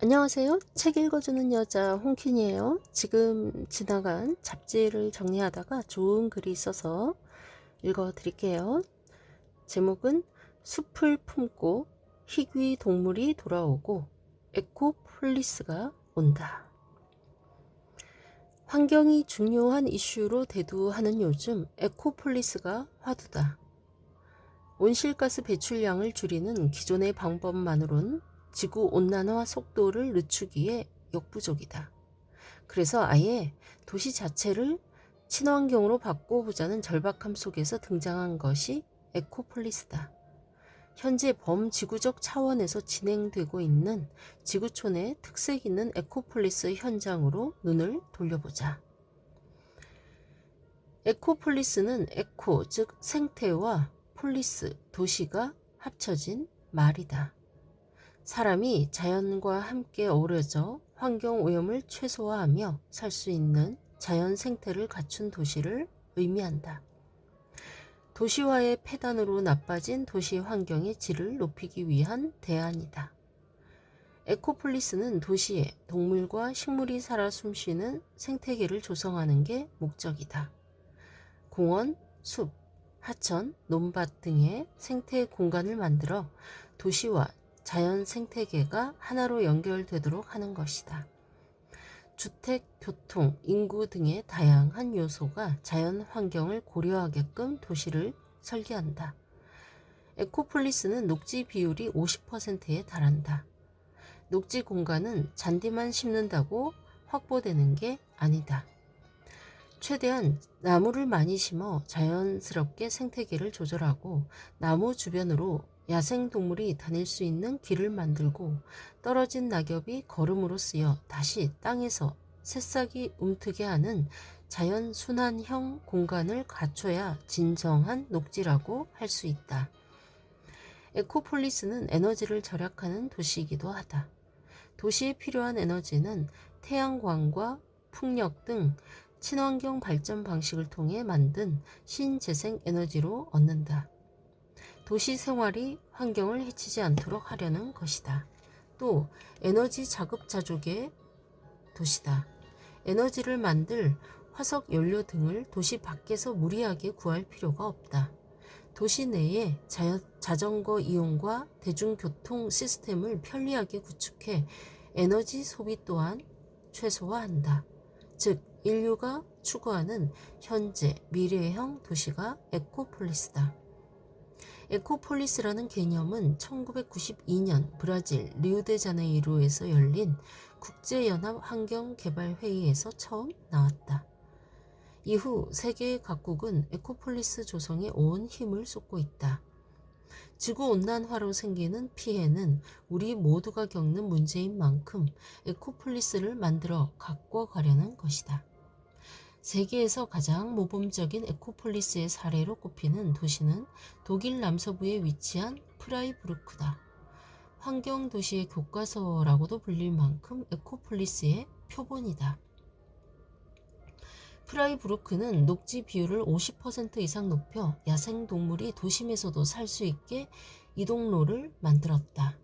안녕하세요. 책 읽어주는 여자 홍킨이에요. 지금 지나간 잡지를 정리하다가 좋은 글이 있어서 읽어드릴게요. 제목은 숲을 품고 희귀 동물이 돌아오고 에코폴리스가 온다. 환경이 중요한 이슈로 대두하는 요즘 에코폴리스가 화두다. 온실가스 배출량을 줄이는 기존의 방법만으론 지구온난화 속도를 늦추기에 역부족이다. 그래서 아예 도시 자체를 친환경으로 바꿔보자는 절박함 속에서 등장한 것이 에코폴리스다. 현재 범지구적 차원에서 진행되고 있는 지구촌의 특색 있는 에코폴리스 현장으로 눈을 돌려보자. 에코폴리스는 에코, 즉 생태와 폴리스, 도시가 합쳐진 말이다. 사람이 자연과 함께 어우러져 환경 오염을 최소화하며 살 수 있는 자연 생태를 갖춘 도시를 의미한다. 도시화의 폐단으로 나빠진 도시 환경의 질을 높이기 위한 대안이다. 에코폴리스는 도시에 동물과 식물이 살아 숨쉬는 생태계를 조성하는 게 목적이다. 공원, 숲, 하천, 논밭 등의 생태 공간을 만들어 도시와 자연 생태계가 하나로 연결되도록 하는 것이다. 주택, 교통, 인구 등의 다양한 요소가 자연 환경을 고려하게끔 도시를 설계한다. 에코폴리스는 녹지 비율이 50%에 달한다. 녹지 공간은 잔디만 심는다고 확보되는 게 아니다. 최대한 나무를 많이 심어 자연스럽게 생태계를 조절하고 나무 주변으로 야생동물이 다닐 수 있는 길을 만들고 떨어진 낙엽이 거름으로 쓰여 다시 땅에서 새싹이 움트게 하는 자연순환형 공간을 갖춰야 진정한 녹지라고 할 수 있다. 에코폴리스는 에너지를 절약하는 도시이기도 하다. 도시에 필요한 에너지는 태양광과 풍력 등 친환경 발전 방식을 통해 만든 신재생 에너지로 얻는다. 도시 생활이 환경을 해치지 않도록 하려는 것이다. 또 에너지 자급자족의 도시다. 에너지를 만들 화석 연료 등을 도시 밖에서 무리하게 구할 필요가 없다. 도시 내에 자전거 이용과 대중교통 시스템을 편리하게 구축해 에너지 소비 또한 최소화한다. 즉 인류가 추구하는 현재 미래형 도시가 에코폴리스다. 에코폴리스라는 개념은 1992년 브라질 리우데자네이루에서 열린 국제연합 환경개발회의에서 처음 나왔다. 이후 세계 각국은 에코폴리스 조성에 온 힘을 쏟고 있다. 지구온난화로 생기는 피해는 우리 모두가 겪는 문제인 만큼 에코폴리스를 만들어 갖고 가려는 것이다. 세계에서 가장 모범적인 에코폴리스의 사례로 꼽히는 도시는 독일 남서부에 위치한 프라이부르크다. 환경도시의 교과서라고도 불릴 만큼 에코폴리스의 표본이다. 프라이부르크는 녹지 비율을 50% 이상 높여 야생동물이 도심에서도 살 수 있게 이동로를 만들었다.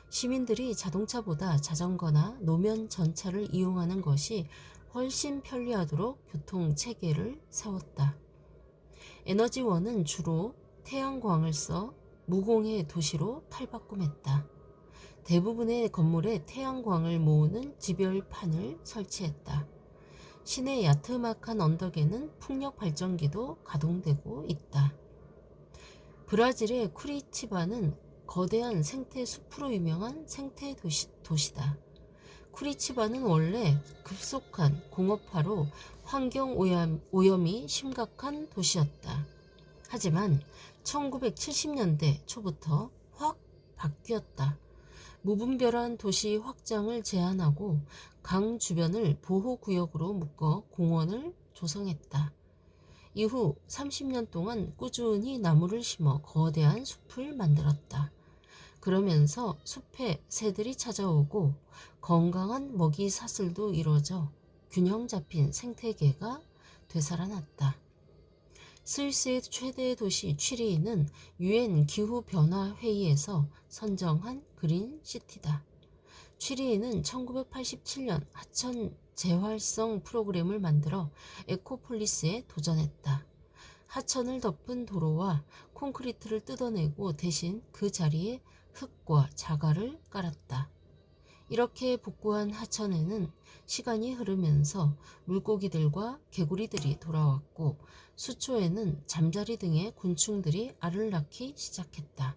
시민들이 자동차보다 자전거나 노면 전차를 이용하는 것이 훨씬 편리하도록 교통체계를 세웠다. 에너지원은 주로 태양광을 써 무공해 도시로 탈바꿈했다. 대부분의 건물에 태양광을 모으는 지별판을 설치했다. 시내 야트막한 언덕에는 풍력 발전기도 가동되고 있다. 브라질의 쿠리치바는 거대한 생태 숲으로 유명한 생태 도시다. 쿠리치바는 원래 급속한 공업화로 환경 오염이 심각한 도시였다. 하지만 1970년대 초부터 확 바뀌었다. 무분별한 도시 확장을 제한하고 강 주변을 보호구역으로 묶어 공원을 조성했다. 이후 30년 동안 꾸준히 나무를 심어 거대한 숲을 만들었다. 그러면서 숲에 새들이 찾아오고 건강한 먹이 사슬도 이루어져 균형 잡힌 생태계가 되살아났다. 스위스의 최대 도시 취리히는 유엔 기후변화회의에서 선정한 그린 시티다. 취리히는 1987년 하천 재활성 프로그램을 만들어 에코폴리스에 도전했다. 하천을 덮은 도로와 콘크리트를 뜯어내고 대신 그 자리에 흙과 자갈을 깔았다. 이렇게 복구한 하천에는 시간이 흐르면서 물고기들과 개구리들이 돌아왔고 수초에는 잠자리 등의 곤충들이 알을 낳기 시작했다.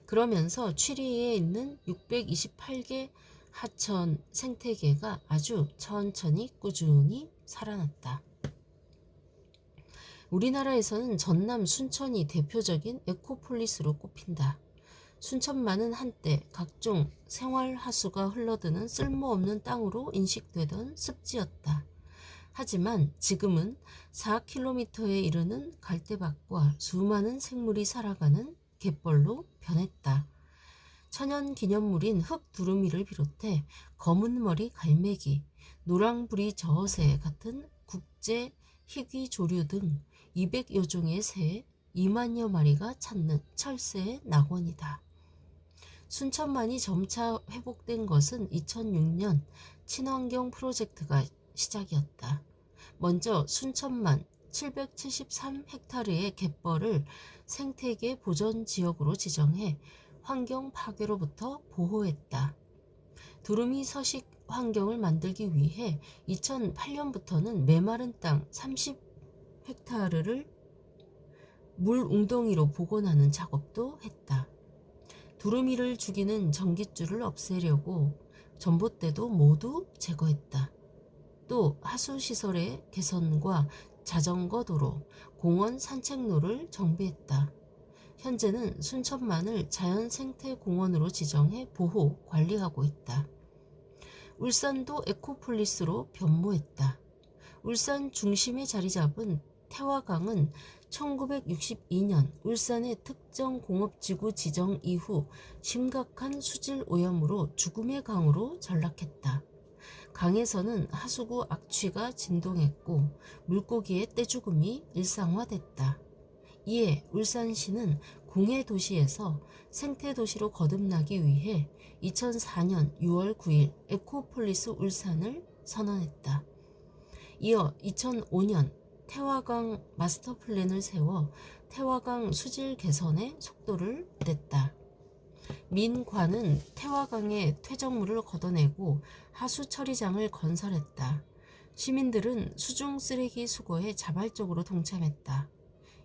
그러면서 취리에 있는 628개 하천 생태계가 아주 천천히 꾸준히 살아났다. 우리나라에서는 전남 순천이 대표적인 에코폴리스로 꼽힌다. 순천만은 한때 각종 생활하수가 흘러드는 쓸모없는 땅으로 인식되던 습지였다. 하지만 지금은 4km에 이르는 갈대밭과 수많은 생물이 살아가는 갯벌로 변했다. 천연기념물인 흑두루미를 비롯해 검은머리 갈매기, 노랑부리 저어새 같은 국제 희귀조류 등 200여 종의 새 2만여 마리가 찾는 철새의 낙원이다. 순천만이 점차 회복된 것은 2006년 친환경 프로젝트가 시작이었다. 먼저 순천만 773헥타르의 갯벌을 생태계 보전 지역으로 지정해 환경 파괴로부터 보호했다. 두루미 서식 환경을 만들기 위해 2008년부터는 메마른 땅 30헥타르를 물 웅덩이로 복원하는 작업도 했다. 두루미를 죽이는 전깃줄을 없애려고 전봇대도 모두 제거했다. 또 하수시설의 개선과 자전거 도로, 공원 산책로를 정비했다. 현재는 순천만을 자연생태공원으로 지정해 보호, 관리하고 있다. 울산도 에코폴리스로 변모했다. 울산 중심에 자리 잡은 태화강은 1962년 울산의 특정 공업지구 지정 이후 심각한 수질 오염으로 죽음의 강으로 전락했다. 강에서는 하수구 악취가 진동했고 물고기의 떼죽음이 일상화됐다. 이에 울산시는 공해도시에서 생태도시로 거듭나기 위해 2004년 6월 9일 에코폴리스 울산을 선언했다. 이어 2005년 태화강 마스터 플랜을 세워 태화강 수질 개선에 속도를 냈다. 민관은 태화강의 퇴적물을 걷어내고 하수 처리장을 건설했다. 시민들은 수중 쓰레기 수거에 자발적으로 동참했다.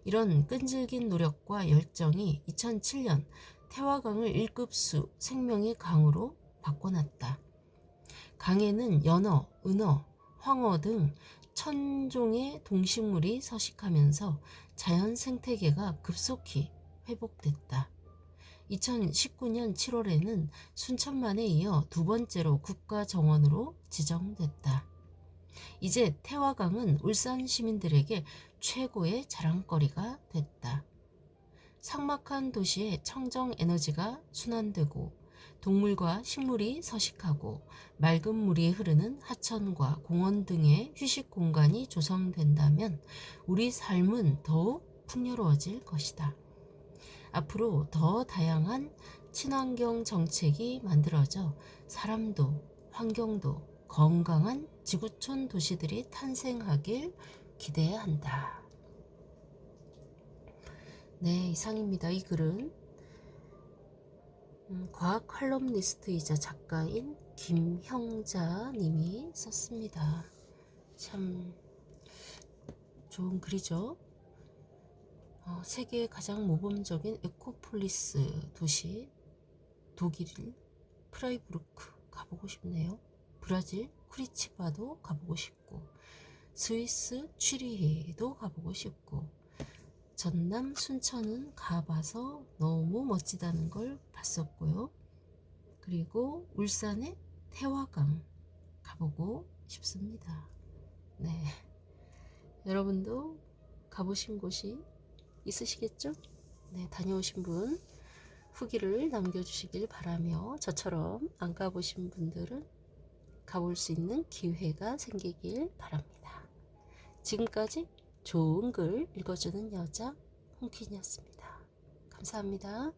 이런 끈질긴 노력과 열정이 2007년 태화강을 1급수 생명의 강으로 바꿔놨다. 강에는 연어, 은어, 황어 등 1000종의 동식물이 서식하면서 자연 생태계가 급속히 회복됐다. 2019년 7월에는 순천만에 이어 두 번째로 국가정원으로 지정됐다. 이제 태화강은 울산 시민들에게 최고의 자랑거리가 됐다. 삭막한 도시에 청정 에너지가 순환되고 동물과 식물이 서식하고 맑은 물이 흐르는 하천과 공원 등의 휴식 공간이 조성된다면 우리 삶은 더욱 풍요로워질 것이다. 앞으로 더 다양한 친환경 정책이 만들어져 사람도 환경도 건강한 지구촌 도시들이 탄생하길 기대한다. 네, 이상입니다. 이 글은 과학 칼럼니스트이자 작가인 김형자 님이 썼습니다. 참 좋은 글이죠. 세계의 가장 모범적인 에코폴리스 도시 독일 프라이부르크 가보고 싶네요. 브라질 쿠리치바도 가보고 싶고 스위스 취리히도 가보고 싶고 전남 순천은 가봐서 너무 멋지다는 걸 봤었고요. 그리고 울산의 태화강 가보고 싶습니다. 네, 여러분도 가보신 곳이 있으시겠죠? 네, 다녀오신 분 후기를 남겨주시길 바라며 저처럼 안 가보신 분들은 가볼 수 있는 기회가 생기길 바랍니다. 지금까지 좋은 글 읽어주는 여자 홍퀸이었습니다. 감사합니다.